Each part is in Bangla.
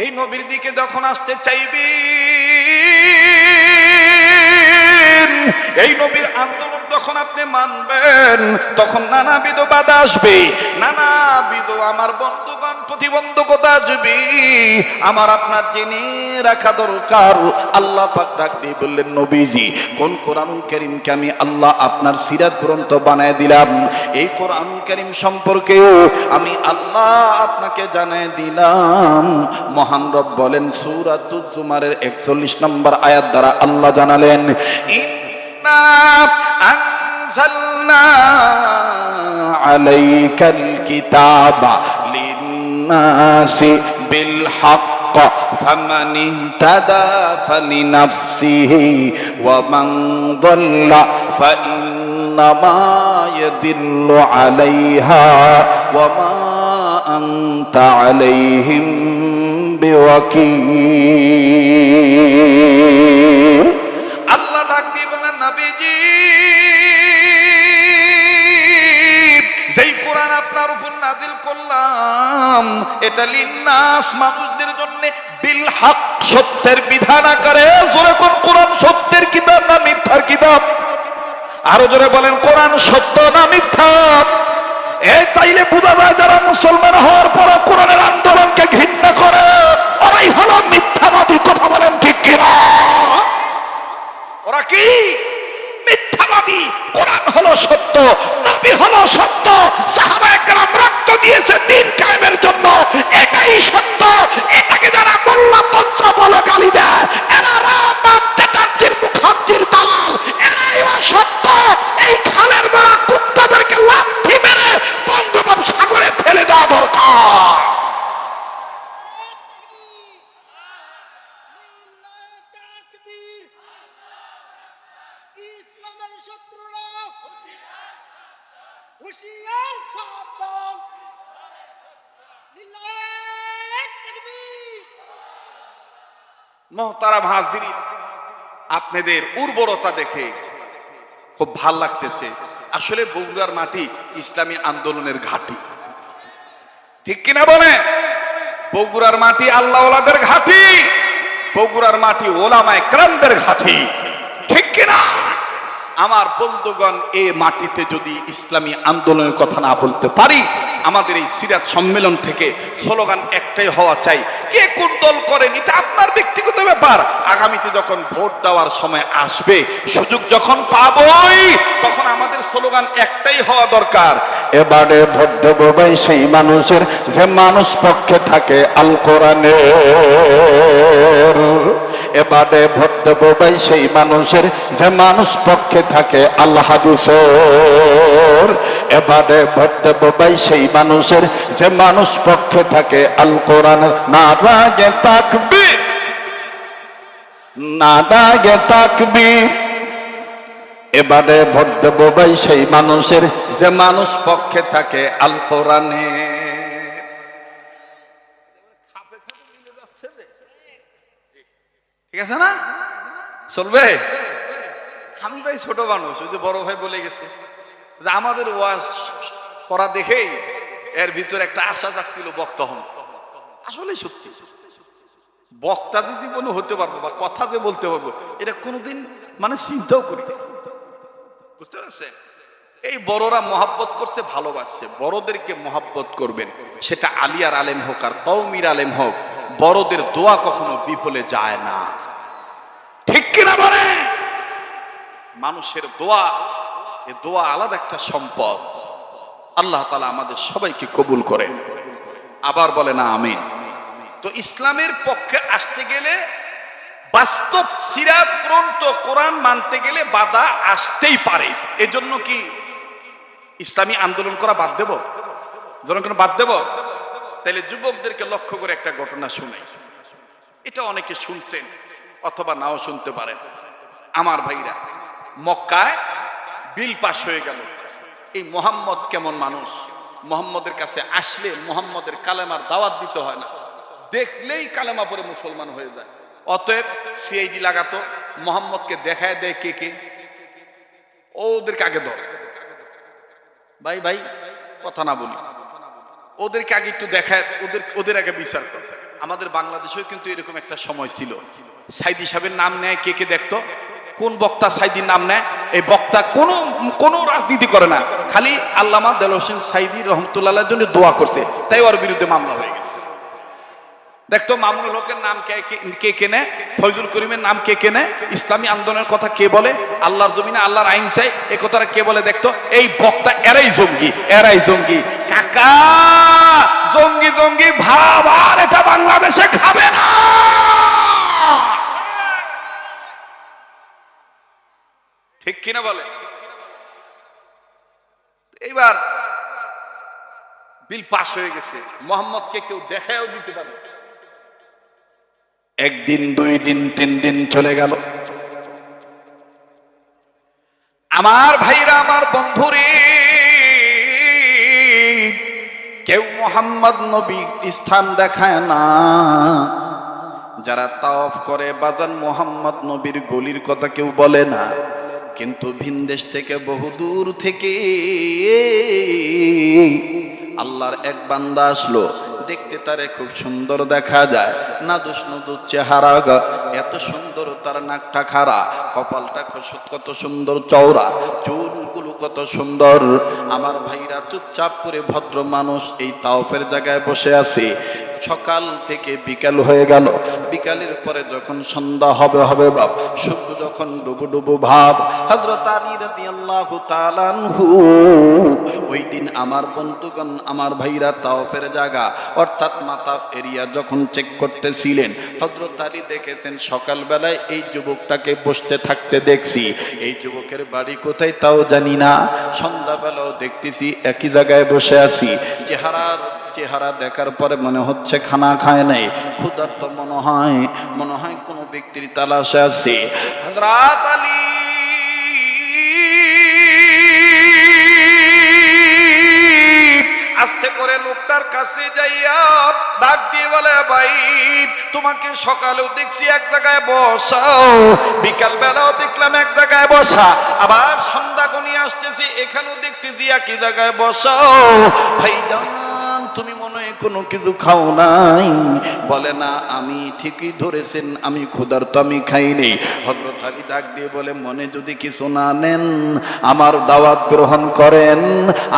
এই নবীর দিকে যখন আসতে চাইবি, এই নবীর আন্দোলন যখন আপনি মানবেন, তখন নানাবিধ বাধা আসবে, নানাবিধ আমার বন্ধুগণ প্রতিবন্ধকতা আসবে। আমার আপনার জেনে রাখা দরকার, আল্লাহ পাক ডাক দিয়ে বললেন, নবীজি কোন কোরআনুল কারীমকে আমি আল্লাহ আপনার সিরাত গ্রন্থ বানায় দিলাম, এই কোরআনুল কারীম সম্পর্কেও আমি আল্লাহ আপনাকে জানায় দিলাম। মহান রব বলেন সূরাতুজ জুমারের 41 নম্বর আয়াত দ্বারা আল্লাহ জানালেন, ইন্না আনজালনা আলাইকাল কিতাবা লিন্নাসি বিল হক ফামান ইহতাদা ফালিনাফসিহি ওয়া মান দাল্লা ফাইন্নামা ইয়াদিল্লু আলাইহা ওয়া মা আনতা আলাইহিম বিওয়াকিল। আল্লাহ ডাক দিয়ে বলেন, নবীজি যেই কোরআন আপনার উপর নাজিল করলাম, এটা লিন্নাস মানুষদের জন্য, বিল হক সত্যের বিধান আকারে। জোরে কোন কোরআন সত্যের কিতাব না মিথ্যার কিতাব? আরো জোরে বলেন, কোরআন সত্য না মিথ্যা? এই তাইলে বোঝা যায় যারা মুসলমান হওয়ার পর কোরআনের আন্দোলনকে ঘৃণা করে, ওরাই হলো মিথ্যাবাদী। কথা বলেন ঠিক কিনা? ওরা কি মিথ্যাবাদী? কোরআন হলো সত্য, নবী হলো সত্য, সাহাবায়ে কেরাম রক্ত দিয়েছে দ্বীন কায়েমের জন্য, এটাই সত্য। এটাকে যারা মোল্লা তন্ত্র বলে গালি দেয়, এরা রামনাথ চ্যাটার্জির মুখার্জির দালাল, এরাই সত্য। এই খালের বড় কুত্তাদেরকে লাথি মেরে বঙ্গোপসাগরে ফেলে দেওয়া দরকার। ইসলামের শত্রুরা হুঁশিয়ার, সাবধান। লিল্লাহি তাকবীর। মুহতারাম হাজিরিন, আপনাদের উর্বরতা দেখে খুব ভাল লাগতেছে। আসলে বগুড়ার মাটি ইসলামী আন্দোলনের ঘাঁটি, ঠিক কিনা বলেন? বগুড়ার মাটি আল্লাহওয়ালাদের ঘাঁটি, বগুড়ার মাটি ওলামায়ে কেরামদের ঘাঁটি, ঠিক কিনা? আমার বন্ধুগণ, এই মাটিতে যদি ইসলামী আন্দোলনের কথা না বলতে পারি, আমাদের এই সিরাত সম্মেলন থেকে স্লোগান একটাই হওয়া চাই, কে কোন দল করেন এটা আপনার ব্যক্তিগত ব্যাপার। আগামীতে যখন ভোট দেওয়ার সময় আসবে, সুযোগ যখন পাবই, তখন আমাদের স্লোগান একটাই হওয়া দরকার, এবারে ভোট দেব ভাই সেই মানুষের যে মানুষ পক্ষে থাকে আল কোরআনের। এবারে ভোট দেব ভাই সেই মানুষের যে মানুষ পক্ষে থাকে আল্লাহ হাদিসের। এবারে ভোট দেব ভাই সেই মানুষের যে মানুষ পক্ষে থাকে আল কোরআনের। নারায়ে তাকবীর, নারায়ে তাকবীর। এবারে ভোট দেব ভাই সেই মানুষের যে মানুষ পক্ষে থাকে আল কোরআনে। ঠিক আছে না? চলবে? আমি ভাই ছোট মানুষ, ওই যে বড় ভাই বলে গেছে যে আমাদের ওয়াজ করা দেখেই এর ভিতরে একটা আশা থাকছিল বক্তা হন। আসলে সত্যি, বক্তা যে জীবনে হতে পারবো বা কথা যে বলতে পারবো, এটা কোনোদিন মানে চিন্তাও করি, বুঝতে পারছেন? এই বড়রা মহাব্বত করছে, ভালোবাসছে, বড়দেরকে মহাব্বত করবেন, সেটা আলিয়ার আলেম হোক আর কওমির আলেম হোক, বড়দের দোয়া কখনো বিফলে যায় না, ঠিক কিনা বলে? মানুষের দোয়া, এ দোয়া আলাদা একটা সম্পদ। আল্লাহ তাআলা আমাদের সবাইকে কবুল করেন, আবার বলে না আমিন। তো ইসলামের পক্ষে আসতে গেলে, বাস্তব সিরাত গ্রন্থ কোরআন মানতে গেলে বাধা আসতেই পারে। এজন্য কি ইসলামী আন্দোলন করা বাদ দেব? জনগণ বাদ দেব? তাইলে যুবকদেরকে লক্ষ্য করে একটা ঘটনা শুনে, এটা অনেকে শুনছেন অথবা নাও শুনতে পারেন। আমার ভাইরা, মক্কায় বিল পাস হয়ে গেল, এই মোহাম্মদ কেমন মানুষ, মোহাম্মদের কাছে আসলে মোহাম্মদের কালেমার দাওয়াত দিতে হয় না, দেখলেই কালেমা পড়ে মুসলমান হয়ে যায়। অতএব সিআইডি লাগাতো, মোহাম্মদকে দেখায় দেয় কে কে, ওদেরকে আগে ধর। ভাই ভাই কথা না বলি, ওদেরকে আগে একটু দেখায়, ওদের আগে বিচার কর। আমাদের বাংলাদেশেও কিন্তু এরকম একটা সময় ছিল, সাইদি সাহেবের নাম নেয় কে কে দেখতো, কোন বক্তা সাইদির নাম নেয়, এই বক্তা কোনো রাজনীতি করে না, খালি আল্লামা দেলোয়ার হোসেন সাইদি রহমতুল্লাহর জন্য দোয়া করছে, তাই ওর বিরুদ্ধে মামলা হয়ে গেছে। দেখতো মামুনুল হকের নাম কে কেনে, ফয়জুল করিমের নাম কে কেনে, ইসলামী আন্দোলনের কথা কে বলে, আল্লাহর জমিনে আল্লাহর আইন চাই এ কথাটা কে বলে, দেখতো এই বক্তা এরাই জঙ্গি। কাকা জঙ্গি ভাব আর এটা বাংলাদেশে খাবে না। ঠিক কিনা বলে? এইবার বিল পাস হয়ে গেছে, মোহাম্মদকে কেউ দেখায়ও দিতে পারে। একদিন, 2 দিন, 3 দিন চলে গেল। আমার ভাইরা, আমার বন্ধুরে, কেউ মোহাম্মদ নবী স্থান দেখায় না। যারা তাওয়াফ করে বাজান মোহাম্মদ নবীর গলির কথা কেউ বলে না, কিন্তু ভিনদেশ থেকে বহুদূর থেকে আল্লাহর এক বান্দা আসলো, দেখতে তারে খুব সুন্দর দেখা যায়, নাদুস নুদুস চেহারা, এত সুন্দর তার নাকটা খাড়া, কপালটা কত সুন্দর চওড়া, চুলগুলো কত সুন্দর। আমার ভাইরা, চুপচাপ করে ভদ্র মানুষ এই তাওফের জায়গায় বসে আছে। সকাল থেকে বিকাল হয়ে গেল, বিকালের পরে যখন সন্ধ্যা হবে বাপ, সূর্য যখন ডুবু ভাব, হযরত আলী রাদিয়াল্লাহু তাআলা আনহু ওই দিন আমার বন্ধুগণ, আমার ভাইরা, তাওফের জায়গা অর্থাৎ মাতাফ এরিয়া যখন চেক করতেছিলেন, হযরত আলী দেখেছেন সকালবেলায় এই যুবকটাকে বসতে থাকতে দেখছি, এই যুবকের বাড়ি কোথায় তাও জানি না, সন্ধ্যাবেলাও দেখতেছি একই জায়গায় বসে আছি। চেহারা দেখার পরে মনে হচ্ছে খানা খায় নাই, ক্ষুধার্ত মনে হয় কোনো ব্যক্তির তালাশে আছে। হযরত আলী আস্তে করে লোকটার কাছে যাইয়া ডাক দিয়ে বলে, ভাই তোমাকে সকালেও দেখছি এক জায়গায় বসা, বিকাল বেলাও দেখলাম এক জায়গায় বসা, আবার সন্ধ্যা গনিয়ে আসতেছি এখানেও দেখতেছি একই জায়গায় বসা, ভাইজান তুমি মনে হয় কোনো কিছু খাও নাই? বলে না, আমি ঠিকই ধরেছেন, আমি ক্ষুধার্ত, আমি খাইনি। হযরত আলী ডাক দিয়ে বলে, মনে যদি কিছু না নেন আমার দাওয়াত গ্রহণ করেন,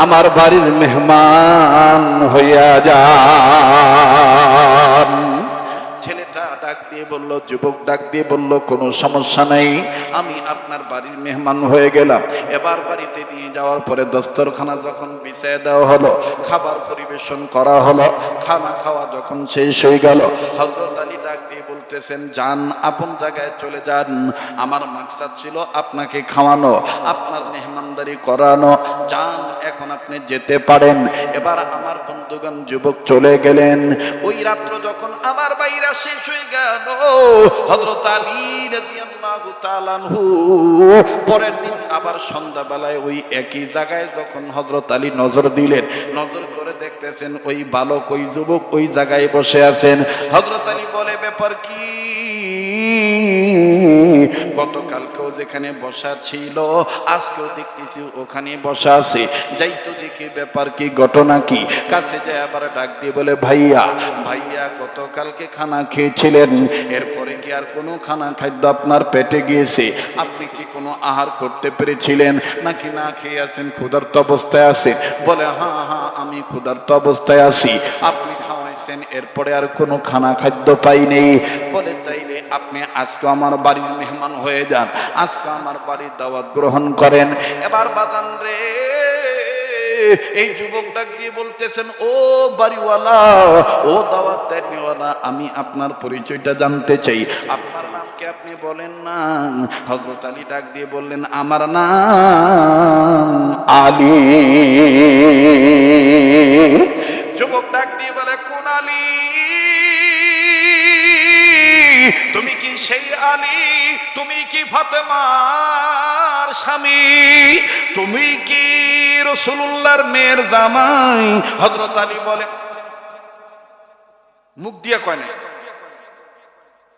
আমার বাড়ির মেহমান হইয়া যান। ছেলেটা ডাক দিয়ে বলল, যুবক ডাক দিয়ে বলল, কোনো সমস্যা নাই, আমি আপনার বাড়ির মেহমান হয়ে গেলাম। এবার বাড়িতে নিয়ে যাওয়ার পরে দস্তরখানা যখন বিছিয়ে দেওয়া হলো, খাবার পরিবেশন করা হলো, খানা খাওয়া যখন শেষ হয়ে গেল, হযরত আলী ডাক দিয়ে বলতেছেন, যান আপন জায়গায় চলে যান, আমার মাকসাদ ছিল আপনাকে খাওয়ানো, আপনার মেহমানদারি করানো, যান এখন আপনি যেতে পারেন। এবার আমার বন্ধুগণ যুবক চলে গেলেন। ওই রাত্র যখন আমার বাইরা শেষ হয়ে গেল, হযরত আলী রাদিয়াল্লাহু তাআলা আনহু পরের দিন আবার সন্ধ্যাবেলায় ওই একই জায়গায় যখন হযরত আলী নজর দিলেন, নজর করে দেখতেছেন ওই বালক, ওই যুবক ওই জায়গায় বসে আছেন। হযরত আলী বলে, ব্যাপার কি? গতকালকেও যেখানে বসা ছিল আজকেও দেখতেছি ওখানে বসা আছে, যাই তো দেখি ব্যাপার কি, ঘটনা কি? কাছে যায় আবার ডাক দিয়ে বলে, ভাইয়া গতকালকে খানা খেয়েছিলেন, এরপরে কি আর কোনো খানা খাদ্য আপনার পেটে গিয়েছে? আপনি কি কোনো আহার করতে পেরেছিলেন নাকি না খেয়ে আছেন, ক্ষুধার্ত অবস্থায় আছেন? বলে, হ্যাঁ আমি ক্ষুধার্ত অবস্থায় আছি, আপনি খাওয়াইছেন, এরপরে আর কোনো খানা খাদ্য পাই নেই। বলে, তাইলে আপনি আজকে আমার বাড়ির মেহমান হয়ে যান, আজকে আমার বাড়ির দাওয়াত গ্রহণ করেন। এবার বাজান রে, এই যুবক ডাক দিয়ে বলতেছেন, ও বাড়িওয়ালা, ও দাওয়াত দেনওয়ালা, আমি আপনার পরিচয়টা জানতে চাই, আপনার নাম কি আপনি বলেন না? হযরত আলী ডাক দিয়ে বললেন, আমার নাম আলী। যুবক ডাক দিয়ে বলে, কোন আলী? তুমি কি সেই আলী? তুমি কি ফাতেমার স্বামী? তুমি কি রাসূলুল্লাহর মেয়ের জামাই? হযরত আলী বলে, মুখ দিয়ে কয় না,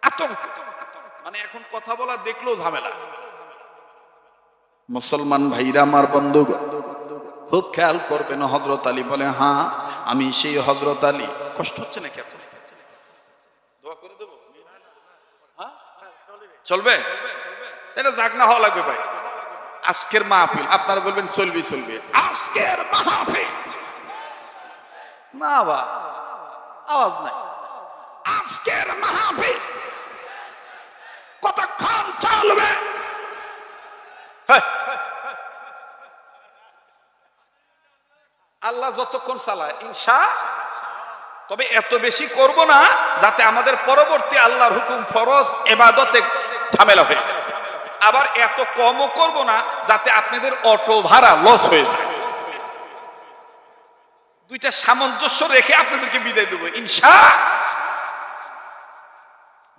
আতঙ্ক, মানে এখন কথা বলা দেখলেও ঝামেলা। মুসলমান ভাইরা, আমার বন্ধু খুব খেয়াল করবেন। হযরত আলী বলে, হ্যাঁ আমি সেই হযরত আলী। কষ্ট হচ্ছে নাকি আপনার? দোয়া করে দেবো? হ্যাঁ? চলবে? এটা জাগনা হওয়া লাগবে ভাই। আজকের মাহফিল আপনারা বলবেন চলবে চলবে, আজকের মাহফিল না বা আওয়াজ নাই। আজকের মাহফিল কতক্ষণ চলবে? হ্যাঁ। আল্লাহ যতক্ষণ চালায় ইনশা, তবে এত বেশি করব না যাতে আমাদের পরবর্তী আল্লাহর হুকুম ফরজ ইবাদতে ঝামেলা হয়ে যায়। আবার এত কমও করব না যাতে আপনাদের অটো ভাড়া লস হয়ে যায়। দুইটা সামঞ্জস্য রেখে আপনাদেরকে বিদায় দেবো ইনশা।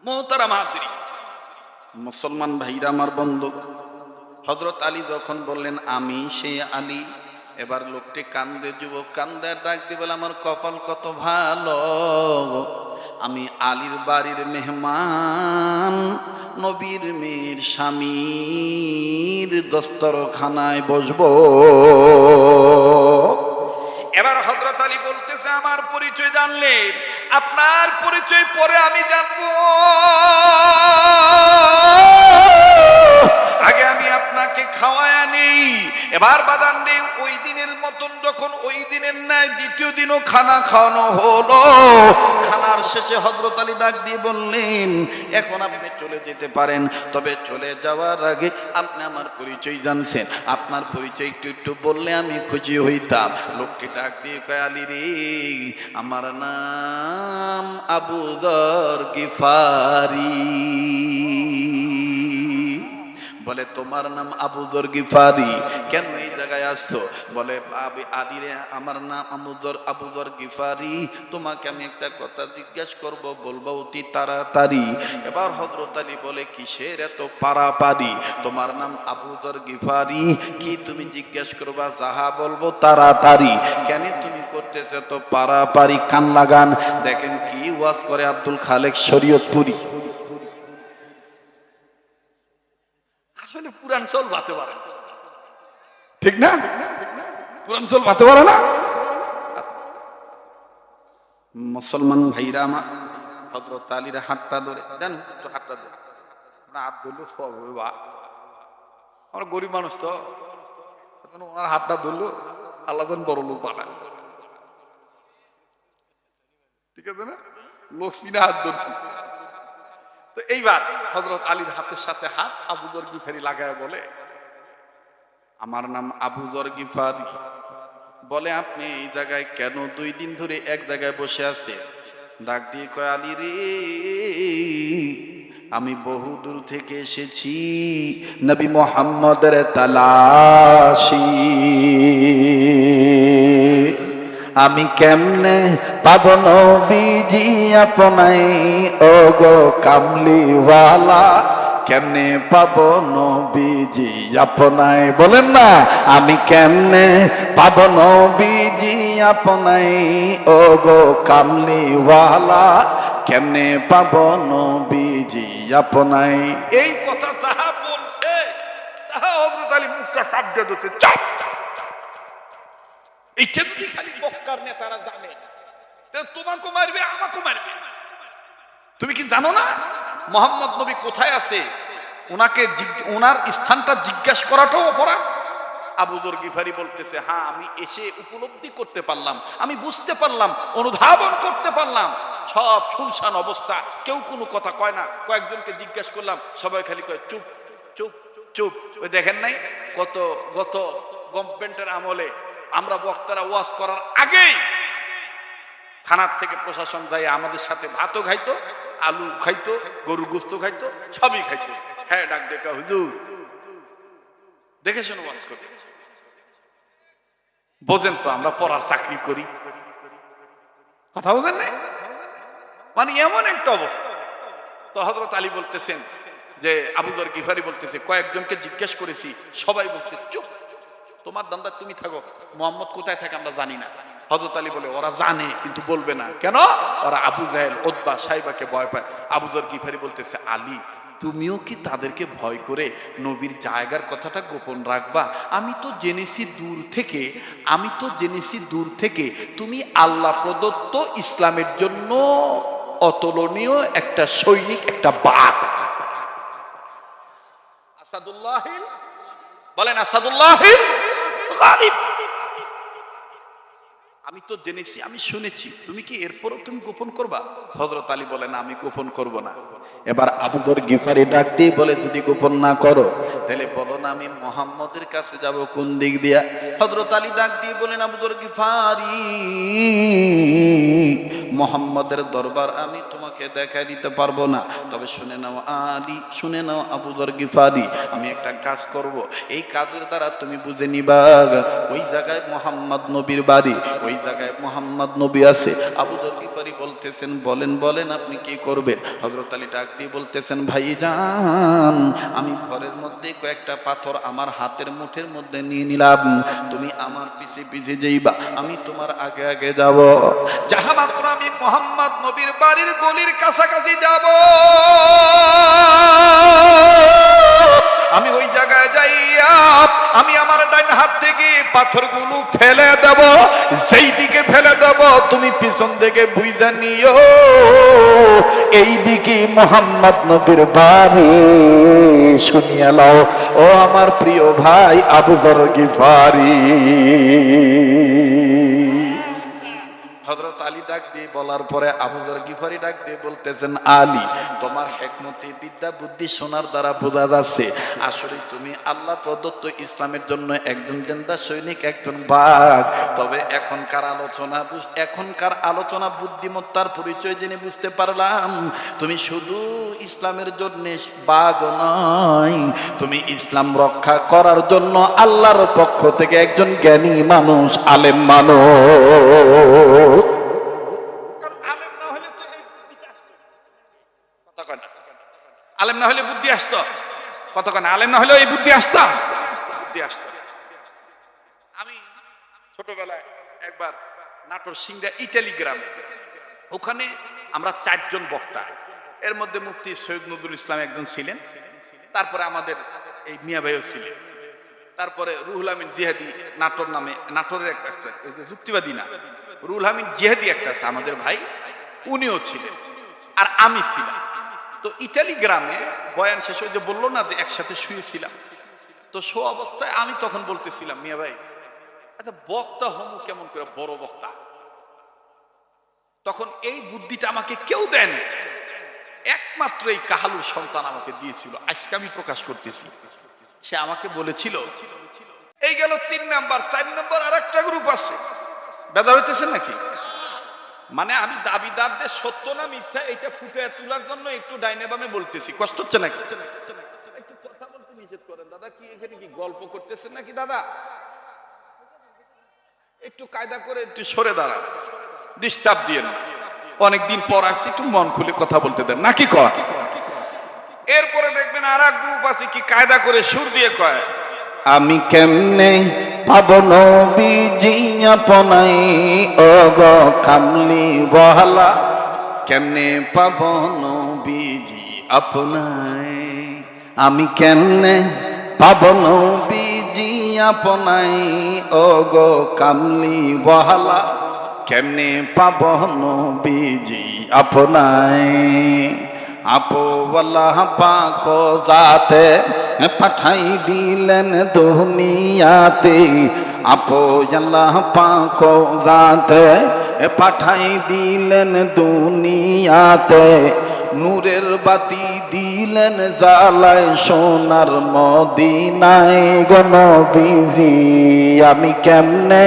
মোহতারাম হাজিরিন, মুসলমান ভাইরা আমার বন্ধু, হযরত আলী যখন বললেন আমি সেই আলী, এবার লোকটি কান্দে, যুবক কান্দে, ডাক দিয়ে বলে আমার কপাল কত ভালো, আমি আলীর বাড়ির মেহমান, নবীর মেয়ের স্বামীর দস্তরখানায় বসবো। এবার হযরত আলী বলতেছে আমার পরিচয় জানলেন, আপনার পরিচয় পরে আমি জানবো, আগে আমি আপনাকে খাওয়ায়া নেই। এবার বাদান নেই, ওই দিনের মতন যখন ওই দিনের ন্যায় দ্বিতীয় দিনও খানা খাওয়ানো হলো। খানার শেষে হযরত আলী ডাক দিয়ে বললেন এখন আপনি চলে যেতে পারেন, তবে চলে যাওয়ার আগে আপনি আমার পরিচয় জানছেন, আপনার পরিচয় একটু একটু বললে আমি খুশি হইতাম। লোকটি ডাক দিয়ে কয় আলী রে, আমার নাম আবু যর গিফারি। বলে তোমার নাম আবু যর গিফারি, কেন এই জায়গায় আসছো? বলে আলী রে, আমার নাম আবু যর গিফারি, তোমাকে আমি একটা কথা জিজ্ঞাসা করব, বলবো অতি তাড়াতাড়ি। এবার হযরত আলী বলে কিসের এত পারাপারি? তোমার নাম আবু যর গিফারি, কি তুমি জিজ্ঞাসা করবা? যাহা বলবো তাড়াতাড়ি। কেন তুমি করতেছো তো পারাপারি? কান লাগান, দেখেন কি ওয়াজ করে আব্দুল খালেক শরীয়তপুরি। আসলে পুরাঞ্চল বাতে পারে, ঠিক না? পুরাঞ্চল বাতে পারে না। মুসলমান ভাইরা আমার, হযরত আলীর হাতটা ধরে দেন, একটু হাতটা ধরে না, হাত ধরলো সব বা আমরা গরিব মানুষ তো, ওনার হাতটা ধরলো, আল্লাহ বড় লোক বানায়, ঠিক আছে না? লক্ষ্মী না হাত ধরছি। তো এইবার হযরত আলীর হাতের সাথে হাত আবু যর গিফারি লাগায় বলে আমার নাম আবু যর গিফারি। বলে আপনি এই জায়গায় কেন 2 দিন ধরে এক জায়গায় বসে আছে? ডাক দিয়ে কয় আলী রে, আমি বহু দূর থেকে এসেছি নবী মুহাম্মদের তালাশি, আমি কেমনে পাবো নবীজি আপনাই, ও গো কামলিওয়ালা, কেমনে পাবো নবীজি আপনাই? বলেন না, আমি কেমনে পাবো নবীজি আপনাই, ও গো কামলিওয়ালা, কেমনে পাবো নবীজি আপনাই? এই কথা যাহা বলছে তাহা হযরত আলী মুখটা সাবধান হচ্ছে, চাপ। এইটা যদি খালি বক্কার নেতারা জানে, তোমাকে মারবে, আমাকে মারবে। তুমি কি জানো না মোহাম্মদ নবী কোথায় আছে? ওনাকে ওনার স্থানটা জিজ্ঞাসা করাটাও অপরাধ। আবু যর গিফারি বলতেছে হ্যাঁ, আমি এসে উপলব্ধি করতে পারলাম, আমি বুঝতে পারলাম, অনুধাবন করতে পারলাম, সব শুনশান অবস্থা, কেউ কোনো কথা কয় না। কয়েকজনকে জিজ্ঞাসা করলাম, সবাই খালি কয় চুপ চুপ চুপ। ওই দেখেন নাই গত গভর্নমেন্টের আমলে আমরা বক্তারা ওয়াজ করার আগেই থানার থেকে প্রশাসন যায় আমাদের সাথে ভাতও খাইতো, আলু খাইতো, গরুর গোস্ত খাইতো, সবই খাইতো। হ্যাঁ, ডাক দেখা হুজুর দেখে শুনে ওয়াজ করি, বোঝেন তো আমরা পড়ার চাকরি করি, কথা বোঝেন নাই? মানে এমন একটা অবস্থা। তো হযরত আলী বলতেছেন যে আবু যর গিফারি বলতেছে কয়েকজনকে জিজ্ঞেস করেছি, সবাই বলছে চুপ, তোমার দান্দা তুমি থাকো, মুহাম্মদ কোথায় থাকে আমরা জানি না। হযরত আলী বলে ওরা জানে কিন্তু বলবে না। কেন? ওরা আবু জাহেল, উতবা, সাইবাকে ভয় পায়। আবু যর গিফারি বলতেছে আলী, তুমিও কি তাদেরকে ভয় করে নবীর জায়গার কথাটা গোপন রাখবা? আমি তো জেনেছি দূর থেকে তুমি আল্লাহ প্রদত্ত ইসলামের জন্য অতুলনীয় একটা সৈনিক, একটা বাঘ। আসাদুল্লাহিল, বলেন আসাদুল্লাহিল গালিব। আমি তো জেনেছি, আমি শুনেছি, তুমি কি এরপরও তুমি গোপন করবা? হযরত আলী বলেন আমি গোপন করব না। এবার আবু যর গিফারি ডাক দিয়ে বলে যদি গোপন না করো তাহলে বলো না আমি মুহাম্মদের কাছে যাব কোন দিক দিয়া? হযরত আলী ডাক দিয়ে বলেন আবু যর গিফারি, মুহাম্মদের দরবার আমি তোমাকে দেখাই দিতে পারবো না, তবে শুনে নাও আলী, শুনে নাও আবু যর গিফারি, আমি একটা কাজ করব, এই কাজের দ্বারা তুমি বুঝে নিবা ওই জায়গায় মুহাম্মদ নবীর বাড়ি, ওই জায়গায় মুহাম্মদ নবী আছে। আবু যর গিফারি বলতেছেন বলেন বলেন আপনি কি করবেন? হযরত আলী ডাক দিয়ে বলতেছেন ভাইজান, আমি ঘরের মধ্যে কয়েকটা পাথর আমার হাতের মুঠের মধ্যে নিয়ে নিলাম, তুমি আমার পিছে পিছে যাইবা, আমি তোমার আগে আগে যাব। যাহা মাত্র আমি মুহাম্মদ নবীর বাড়ির গলির কাছাকাছি যাব, আমি ওই জায়গায় যাইয়া আমি আমার ডান হাত থেকে পাথরগুলো ফেলে দেব, সেই দিকে ফেলে দেব তুমি পিছন থেকে বুঝা নিও এই দিকে মুহাম্মদ নবীর বাড়ি। শুনিয়া লও ও আমার প্রিয় ভাই আবু যর গিফারি। হযরত আলী ডাক দিয়ে বলার পরে আবু যর গিফারি ডাক দিয়ে বলতেছেন আলী, তোমার হিকমতে বিদ্যা বুদ্ধি শোনার দ্বারা বোঝা যাচ্ছে আসলে তুমি আল্লাহ প্রদত্ত ইসলামের জন্য একজন জিন্দা সৈনিক, একজন বাঘ। তবে এখনকার আলোচনা বুদ্ধিমত্তার পরিচয় জেনে বুঝতে পারলাম তুমি শুধু ইসলামের জন্য বাঘ নয়, তুমি ইসলাম রক্ষা করার জন্য আল্লাহর পক্ষ থেকে একজন জ্ঞানী মানুষ, আলেম মানুষ। আলেম না হলে বুদ্ধি আসতো, কতক্ষণ আলেম না হলে এই বুদ্ধি আসতো, বুদ্ধি আসতো। আমি ছোটবেলায় একবার নাটোর সিংড়া ইটালি গ্রামে, ওখানে আমরা 4 জন বক্তা, এর মধ্যে মুফতি সৈয়দ নজরুল ইসলাম একজন ছিলেন, তারপরে আমাদের এই মিয়া ভাইও ছিলেন, তারপরে রুহুল আমিন জিহাদি নাটোর নামে, নাটোরের একটা যুক্তিবাদী না, রুহুল আমিন জিহাদি একটা আছে আমাদের ভাই, উনিও ছিলেন, আর আমি ছিলাম। তো ইটালি গ্রামে বয়ান শেষ হয়ে যে বললো না যে একসাথে শুয়েছিলাম, তো শো অবস্থায় আমি তখন বলতেছিলাম মিয়া ভাই আচ্ছা বক্তা হমু কেমন করে, বড় বক্তা। তখন এই বুদ্ধিটা আমাকে কেউ দেন, একমাত্র এই কাহালুর সন্তান আমাকে দিয়েছিল, আজকে আমি প্রকাশ করতেছি। সে আমাকে বলেছিল, এই গেল 3 নাম্বার, 4 নাম্বার আর একটা গ্রুপ আছে, বেদার হইতেছেন নাকি? মানে আমি দাবিদারদের সত্য না মিথ্যা এটা ফুটে তোলার জন্য একটু ডাইনে বামে বলতেছি, কষ্ট হচ্ছে নাকি? একটু কথা বলতে নিষেধ করেন দাদা, কি এখানে কি গল্প করতেছেন নাকি দাদা? একটু কায়দা করে একটু সরে দাঁড়ান, ডিস্টার্ব দিয়েন না, অনেকদিন পর আসছি, একটু মন খুলে কথা বলতে দেন নাকি কয়? এরপরে দেখবেন আর এক গ্রুপ আছে কি কায়দা করে সুর দিয়ে কয়, আমি কেমনে পাবো নবীজি আপনাই ও গো কামলি বহালা, কেমনে পাবো নবীজি আপনাই, আমি কেমনে পাবো নবীজি আপনাই ও গো কামলি বহালা, কেমনে পাবো নবীজি আপনাই আপওয়ালা পাক জাতে পাঠাই দিলেন দুনিয়াতে, আপওয়ালা পাক জাতে পাঠাই দিলেন দুনিয়াতে, নূরের বাতি দিলেন জ্বালায় সোনার মদিনায় গো নবীজি, আমি কেমনে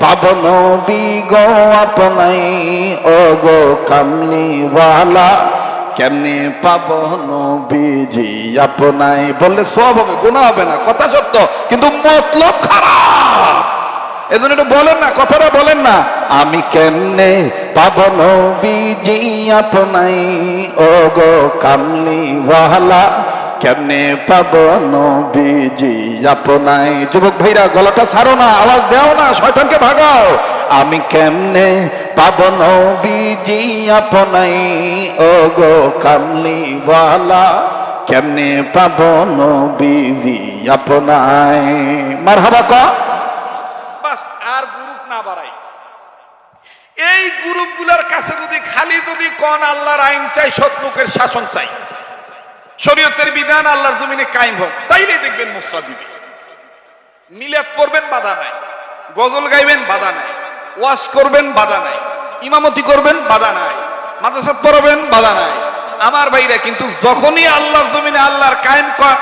পাবো নবী গো আপনাই ও গো কামলিওয়ালা, কেমনে পাবো নবীজি আপনাই। বললে সব হবে, গুনাহ হবে না, কথা সত্য কিন্তু মতলব খারাপ, এজন্য একটু বলেন না, কথাটা বলেন না। আমি কেমনে পাবো নবীজি আপনাই ও গো কামলিওয়ালা, কেমনে পাবো নবীজি আপনাই। যুবক ভাইরা গলাটা ছাড়ো না, আওয়াজ দাও না, শয়তানকে ভাগাও। আমি কেমনে পাবো নবীজি আপনাই ও গো কামলিওয়ালা, কেমনে পাবো নবীজি আপনাই। মারহাবা ক বাস, আর গ্রুপ না বাড়াই। এই গ্রুপগুলোর কাছে যদি খালি যদি কোন আল্লাহর আইন চাই, সৎ লোকের শাসন চাই, শরীয়তের বিধান আল্লাহর জমিনে কায়েম হোক, তাইলে দেখবেন মুসরা দিবে। মিলাদ পড়বেন বাধা নাই, গজল গাইবেন বাধা নাই, ওয়াজ করবেন বাধা নাই, ইমামতি করবেন বাধা নাই, মাদ্রাসা পড়াবেন বাধা নাই। আমার ভাইরা, কিন্তু যখনই আল্লাহর জমিনে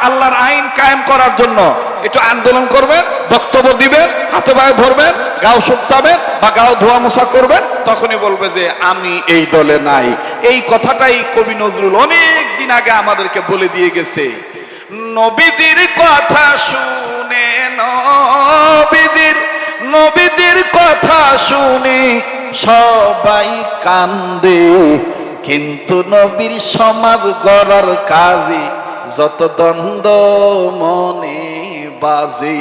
আল্লাহর আইন কায়েম করার জন্য একটু আন্দোলন করবেন, বক্তব্য দিবেন, হাতে পায়ে ধরবেন, গাও শুকাবেন বা গাও ধোয়া মোছা করবেন, তখনই বলবে যে আমি এই দলে নাই। এই কথাটাই কবি নজরুল অনেক দিন আগে আমাদেরকে বলে দিয়ে গেছে। নবীদের কথা শুনে, নবীদের কথা শুনে সবাই কান্দে, কিন্তু নবীর সমাজ গড়ার কাজে যত দ্বন্দ্ব মনে বাজে,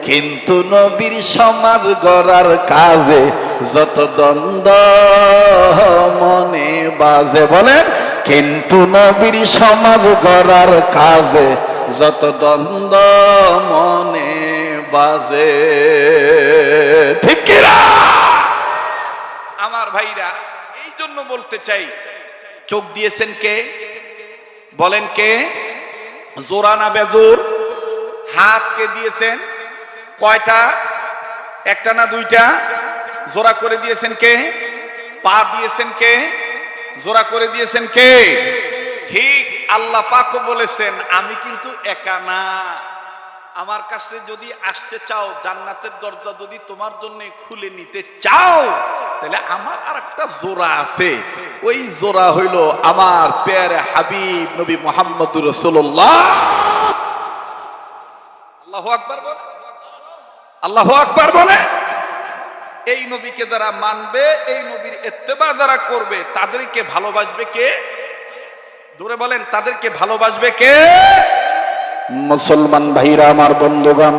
কিন্তু নবীর সমাজ গড়ার কাজে যত দ্বন্দ্ব মনে বাজে। বলেন, কিন্তু নবীর সমাজ গড়ার কাজে যত দ্বন্দ্ব মনে বাজে। ঠিক কি না? আমার ভাইরা, এই জন্য বলতে চাই, চোখ দিয়েছেন কে? বলেন কে? জোড়া না বেজোর? হাত কে দিয়েছেন? কয়টা? একটা না দুইটা? জোড়া করে দিয়েছেন কে? পা দিয়েছেন কে? জোড়া করে দিয়েছেন কে? ঠিক আল্লাহ পাকও বলেছেন, আমি কিন্তু একা না। আমার কাছে যদি আসতে চাও, জান্নাতের দরজা যদি তোমার জন্য খুলে নিতে চাও, তাহলে আমার আর একটা জোড়া আছে। ওই জোড়া হইল আমার প্যারে হাবিব নবী মুহাম্মদুর রাসূলুল্লাহ। আল্লাহু আকবার বলে, আল্লাহু আকবার বলে। এই নবীকে যারা মানবে, এই নবীর ইত্তেবা যারা করবে, তাদেরকে ভালোবাসবে কে? জোরে বলেন, তাদেরকে ভালোবাসবে কে? মুসলমান ভাইরা আমার, বন্ধুগণ,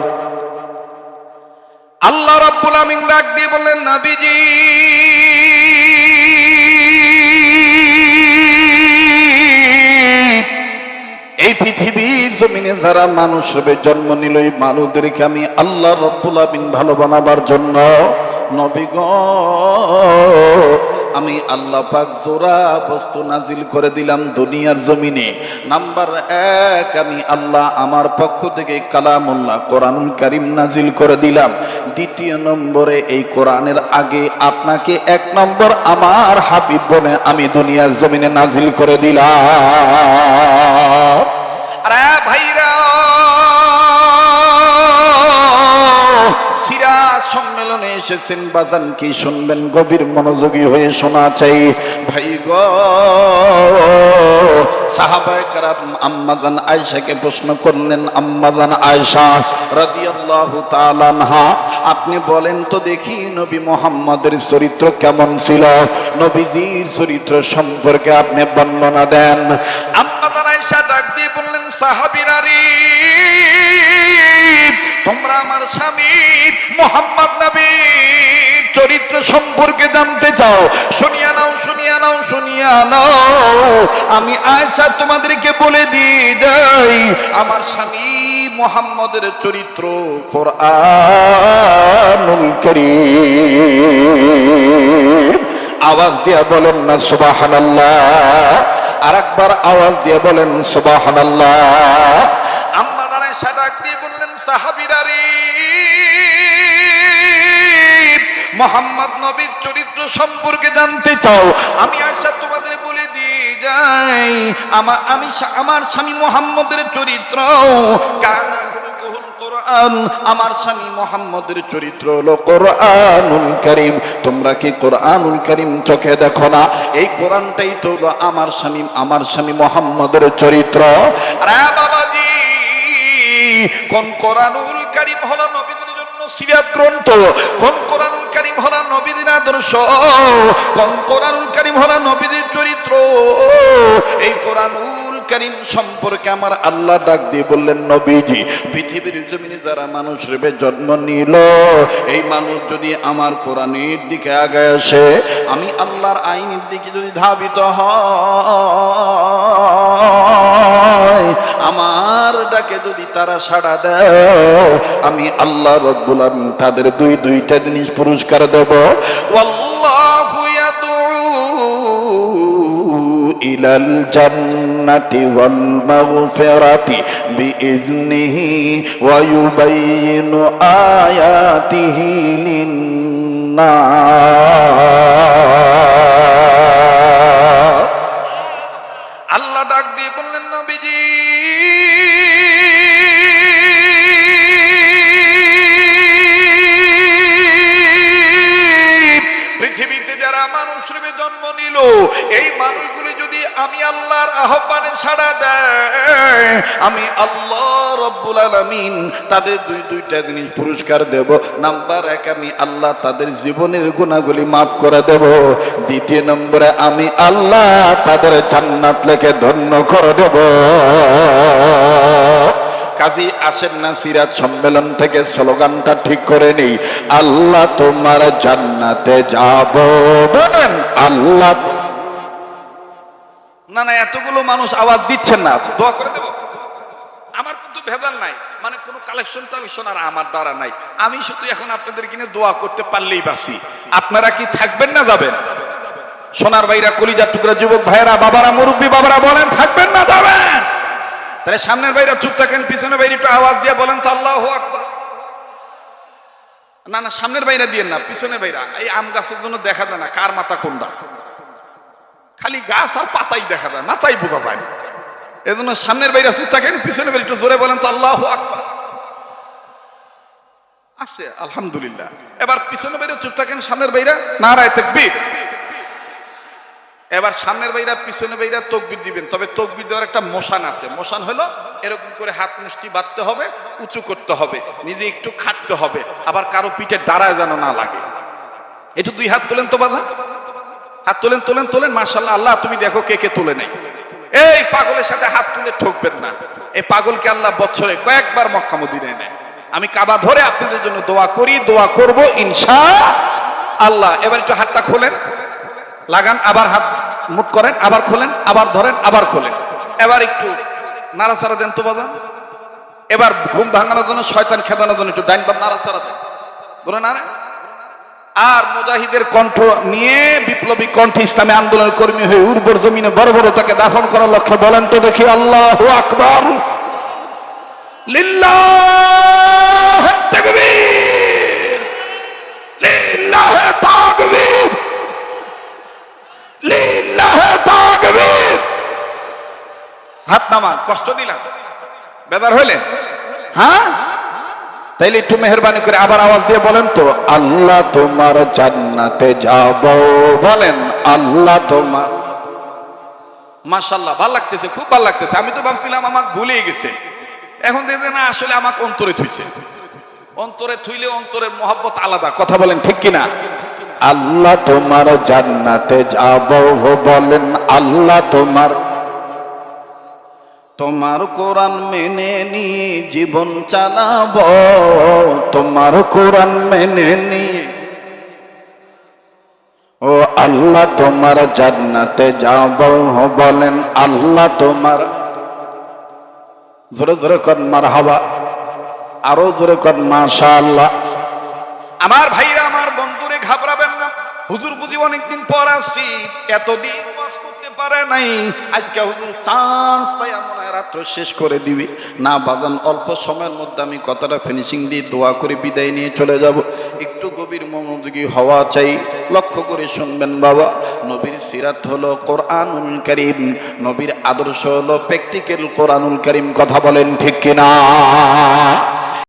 আল্লাহ রাব্বুল আমিন ডাক দিয়ে বললেন, নবীজি এই পৃথিবীর জমিনে যারা মানুষ হবে জন্ম নিল, এই মানুষদেরকে আমি আল্লাহ রাব্বুল আমিন ভালো বানাবার জন্য নবী গো, আমি আল্লাহ পাক জোড়া বস্তু নাজিল করে দিলাম দুনিয়ার জমিনে। নাম্বার 1, আমি আল্লাহ আমার পক্ষ থেকে কালামুল্লাহ কোরআনুল কারীম নাজিল করে দিলাম। দ্বিতীয় নম্বরে, এই কোরআনের আগে আপনাকে 1 নম্বর আমার হাবিব বলে আমি দুনিয়ার জমিনে নাজিল করে দিলাম। আরে ভাইরা, সিরাত সম্মেলনে এসেছেন, বাজান কি শুনবেন? গভীর মনোযোগী হয়ে শোনা চাই ভাই গো। সাহাবায়ে কেরাম আম্মাজান আয়েশাকে প্রশ্ন করলেন, আম্মাজান আয়েশা রাদিয়াল্লাহু তাআলা আনহা, আপনি বলেন তো দেখি নবী মুহাম্মদের চরিত্র কেমন ছিল? নবীজির চরিত্র সম্পর্কে আপনি বর্ণনা দেন। আম্মাজান আয়েশা ডাক দিয়ে বললেন, সাহাবীরা রে, তোমরা আমার স্বামী মুহাম্মদ নবীর চরিত্র সম্পর্কে জানতে চাও? শুনিয়া নাও, শুনিয়া নাও, শুনিয়া নাও। আমি আয়েশা তোমাদেরকে বলে দিয়ে যাই, আমার স্বামী মুহাম্মদের চরিত্র কোরআনুল কারীম। আওয়াজ দিয়ে বলেন না সুবহানাল্লাহ? আরেকবার আওয়াজ দিয়ে বলেন সুবহানাল্লাহ। আম্মা আয়েশা ডাক দিয়ে বললেন, সাহাবীরা রে, মুহাম্মদ নবীর চরিত্র সম্পর্কে জানতে চাও? আমি আয়েশা তোমাদের বলে দিয়ে যাই, আমার স্বামী মুহাম্মদের চরিত্র কানা খুলুকুল কোরআন, আমার স্বামী মুহাম্মদের চরিত্র হলো কোরআনুল কারীম। তোমরা কি কোরআনুল কারীম চোখে দেখো না? এই কোরআনটাই তো হলো আমার স্বামী মুহাম্মদের চরিত্র। আরে বাবাজি, কোন কোরআনুল কারীম হলো নবীদের জন্য সিরাত গ্রন্থ, কোন কোরআনুল কারীম হলো নবীদের আদর্শ, কোন কোরআনুল কারীম হলো নবীদের চরিত্র। এই কোরআনুল কারীম সম্পর্কে আমার আল্লাহ ডাক দিয়ে বললেন, নবীজি পৃথিবীর জমিনে যারা মানুষ রূপে জন্ম নিল, এই মানুষ যদি আমার কোরআনের দিকে আগায় আসে, আমি আল্লাহর আইনের দিকে যদি ধাবিত হয়, আমার ডাকে যদি তারা সাড়া দেয়, আমি আল্লাহ রব্বুল আলামিন তাদের দুইটা জিনিস পুরস্কার দেব। ওয়াল্লাহু ইয়াদউ ইলাল জান্নাতি ওয়াল মাগফিরাতি বিইজনিহি ওয়া ইউবাইয়িনু আয়াতিহি লিন-নাস। আল্লাহ ডাক দিয়ে বললেন, নবীজি পৃথিবীতে যারা মানুষ রূপে জন্ম নিল, এই মানুষগুলি যদি আমি আল্লাহর আহ্বানে সাড়া দেয়, আমি আল্লাহ রব্বুল আলামিন তাদের দুইটা জিনিস পুরস্কার দেব। নাম্বার 1, আমি আল্লাহ তাদের জীবনের গুনাহগুলি মাফ করে দেব। দ্বিতীয় নম্বরে, আমি আল্লাহ তাদের জান্নাত লেখে ধন্য করে দেব। কাজী আসেন না সিরাত সম্মেলন থেকে স্লোগানটা ঠিক করে নেই, আল্লাহ তোমার জান্নাতে যাব। বলেন আল্লাহ। না না, এতগুলো মানুষ আওয়াজ দিচ্ছেন না, দোয়া করে দেব। আমার কিন্তু ভেজাল নাই, মানে কোনো কালেকশন টালেকশন আর আমার দ্বারা নাই। আমি শুধু এখন আপনাদের কিনে দোয়া করতে পারলেই বাসি। আপনারা কি থাকবেন না যাবেন? সোনার ভাইরা, কলিজার টুকরা যুবক ভাইরা, বাবারা, মুরব্বী বাবারা, বলেন থাকবেন না যাবেন? তাহলে সামনের ভাইরা চুপ থাকেন, পিছনের ভাইরা একটু আওয়াজ দিয়ে বলেন তো আল্লাহু আকবার। না না, সামনের ভাইরা দিয়েন না, পিছনের ভাইরা। এই আম গাছের জন্য দেখা যায় না কার মাথা কোনটা, খালি গাছ আর পাতাই দেখা যায়, মাথাই বোঝা যায় না। এই জন্য সামনের ভাইরা চুপ থাকেন, পিছনের ভাইরা একটু জোরে বলেন তো আল্লাহু আকবার। আছে আলহামদুলিল্লাহ। এবার পিছনের ভাইরা চুপ থাকেন, সামনের ভাইরা নারায়ে তাকবীর। এবার সামনের ভাইরা পিছনের ভাইরা তাকবীর দিবেন, তবে তাকবীর দেওয়ার একটা মোশন আছে। মোশন হলো এরকম করে হাত মুষ্টি বাঁধতে হবে, উঁচু করতে হবে, নিজে একটু খাটতে হবে, আবার কারো পিঠে দাঁড়ায় যেন না লাগে। একটু 2 হাত তোলেন তো বাবা, হাত তোলেন তোলেন তোলেন। মাশাআল্লাহ, আল্লাহ তুমি দেখো কে কে তোলে নাই। এই পাগলের সাথে হাত তুলে ঠকবেন না। এই পাগলকে আল্লাহ বছরে কয়েকবার মক্কা মদিনায় নেয়। আমি কাবা ধরে আপনাদের জন্য দোয়া করি, দোয়া করব ইনশাআল্লাহ। এবার একটু হাতটা খোলেন, লাগান, আবার হাত মুট করেন, আবার খোলেন, আবার ধরেন, আবার খোলেন। এবার একটু নাড়াচাড়া দেন তো বাবা। এবার ঘুম ভাঙানোর জন্য, শয়তান খেদানোর জন্য একটু ডাইন বাম নাড়াচাড়া দেন, বলে না রে। আর মুজাহিদের কণ্ঠ নিয়ে, বিপ্লবী কণ্ঠে ইসলামী আন্দোলনের কর্মী হয়ে উর্বর জমিনে বর্বরতাকে দাফন করার লক্ষ্যে বলেন তো দেখি আল্লাহু আকবার, লিল্লাহি তাকবীর, লিল্লাহি তাকবীর, লিল্লাহি তাকবীর। হাত নামান, কষ্ট দিলাম, বেজার হইলেন? হ্যাঁ, তাইলে একটু মেহরবানি করে আবার আওয়াজ দিয়ে বলেন তো আল্লাহ তোমার জান্নাতে যাব। বলেন আল্লাহ তোমার। মাশাআল্লাহ, ভালো লাগতেছে, খুব ভালো লাগতেছে। আমি তো ভাবছিলাম আমাকে ভুলেই গেছে, এখন দেখতে না আসলে আমাকে অন্তরে থুইছে। অন্তরে থুইলে অন্তরের মহব্বত আলাদা, কথা বলেন ঠিক কিনা? আল্লাহ তোমার জান্নাতে যাব। বলেন আল্লাহ তোমার, তোমার কোরআন মেনে নিয়ে জীবন চালাবো, তোমার কোরআন মেনে নিয়ে। ও আল্লাহ তোমার জান্নাতে যাব। বলেন আল্লাহ তোমার। জোরে জোরে কর মারহাবা, আরো জোরে কর মাশাআল্লাহ। আমার ভাইরা, আমার বন্ধুরে, ঘাবড়াবেন না। হুজুর বুঝি অনেকদিন পর আসছি, এতদিন ওয়াজ করতে পারে নাই। আজকে হুজুর চান্স পাই মনে হয় রাত্র শেষ করে দিবি না। বাজান, অল্প সময়ের মধ্যে আমি কথাটা ফিনিশিং দিয়ে দোয়া করে বিদায় নিয়ে চলে যাব। একটু গভীর মনোযোগী হওয়া চাই, লক্ষ্য করে শুনবেন বাবা। নবীর সিরাত হলো কোরআনুল কারীম, নবীর আদর্শ হলো প্র্যাকটিক্যাল কোরআনুল কারীম। কথা বলেন ঠিক কিনা?